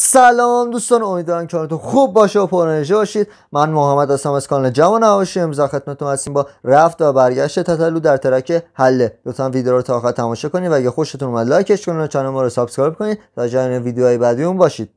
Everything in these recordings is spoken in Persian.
سلام دوستان، امیدوارم که حالتون خوب باشه و پر انرژی باشید. من محمد هستم از کانال جوان نواشی. امروز خدمتتون هستیم با رفت و برگشت تتلو در ترک حله. لطفا ویدیو رو تا آخر تماشا کنید و اگه خوشتون اومد لایکش کنید و کانال ما رو سابسکرایب کنید تا جریان ویدیوهای بعدیمون باشید.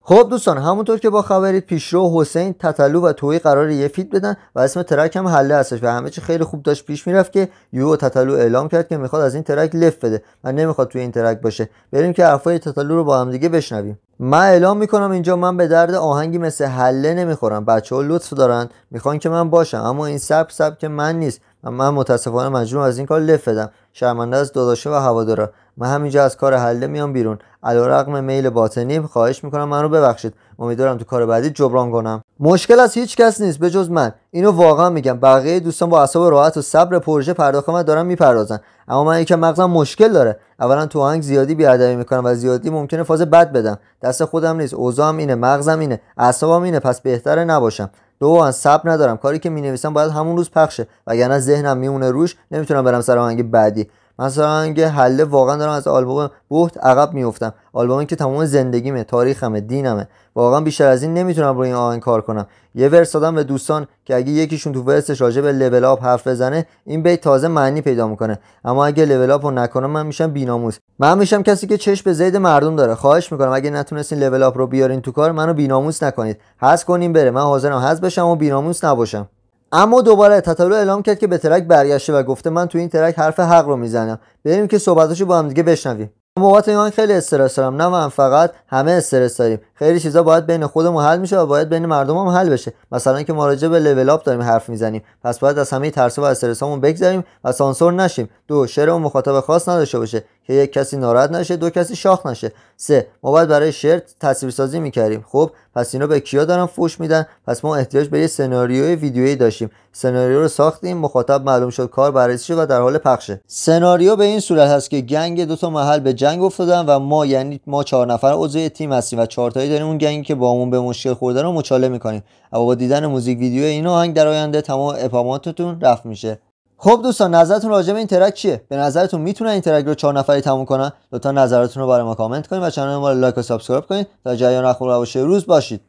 خب دوستان، همونطور که با خبرید پیشرو حسین تتلو و تویی قراره یه فیت بدن و اسم ترک هم حله هستش و همه چی خیلی خوب داشت پیش میرفت که یو تتلو اعلام کرد که میخواد از این ترک لفت بده و نمیخواد توی این ترک باشه. بریم که حرفای تتلو رو با هم دیگه بشنویم. من اعلام میکنم اینجا من به درد آهنگی مثل حله نمیخورم. بچه‌ها لطف دارن میخوان که من باشم، اما این سبک من نیست و من متاسفانه مجبورم از این کار لفت بدم. شرمنده از داداشه و هوادارا. من همینجا از کار حله میام بیرون. علیرغم میل باطنی خواهش میکنم منو ببخشید. امیدوارم تو کار بعدی جبران کنم. مشکل از هیچ کس نیست به جز من. اینو واقعا میگم. بقیه دوستان با اعصاب راحت و صبر پروژه پرداخت من دارن میپردازن، اما من یکم مغزم مشکل داره. اولا تو آهنگ زیادی بی‌ادبی میکنم و زیادی ممکنه فاز بد بدم. دست خودم نیست، اوضاعم اینه، مغزم اینه، اعصابم اینه، پس بهتره نباشم. دوم صبر ندارم. کاری که مینویسم باید همون روز پخشه وگرنه ذهنم میمونه روش، نمیتونم برم سر آهنگ بعدی. مثلا آهنگ حله واقعا دارم از آلبوم بهت عقب میافتم. آلبومی که تمام زندگیمه، تاریخمه، دینمه. واقعا بیشتر از این نمیتونم روی این آهنگ کار کنم. یه ورس دادم به دوستان که اگه یکیشون تو ورسش راجع به لول اپ حرف بزنه این بیت تازه معنی پیدا میکنه، اما اگه لول اپ رو نکنم من میشم بی‌ناموس. من میشم کسی که چشم به زید مردم داره. خواهش میکنم اگه نتونستین لول اپ رو بیارین تو کار منو بی‌ناموس نکنید. حذف کنین بره. من حاضرم حذف بشم و بی‌ناموس نباشم. اما دوباره تتلو اعلام کرد که به ترک برگشته و گفته من تو این ترک حرف حق رو میزنم. بریم که صحبتاشو با هم دیگه بشنویم. بابت این خیلی استرس دارم. نه من فقط، همه استرس داریم. خیلی چیزا باید بین خودمون حل میشه و باید بین مردم هم حل بشه. مثلا که ما راجع به لول اپ داریم حرف میزنیم، پس باید از همه ترس و استرسامون بگذریم و سانسور نشیم. دو، شعر اون مخاطب خاص نداشته باشه که یک کسی ناراحت نشه، دو کسی شاخ نشه. سه، ما باید برای شعر تصویرسازی میکردیم. خب پس اینا به کیا دارن فوش میدن؟ پس ما احتیاج به یه سناریوی ویدیویی داشتیم. سناریو رو ساختیم، مخاطب معلوم شد، کار بررسی شد و در حال پخشه. سناریو به این صورت هست که گنگ دو تا محل به جنگ افتادن و ما، یعنی ما 4 نفر عضو تیم هستیم و 4 تایی داریم اون گنگی که بامون به مشکل خورده رو مچاله میکنیم. و با دیدن موزیک ویدیو این آهنگ در آینده تمام اپاماتتون رفع میشه. خب دوستان، نظرتون راجع به این ترک چیه؟ به نظرتون میتونن این ترک رو 4 نفری تموم کنن؟ لطفا نظراتتون رو برای ما کامنت کنید و کانال ما رو لایک و سابسکرایب کنید تا جریان اخبار و روز باشید.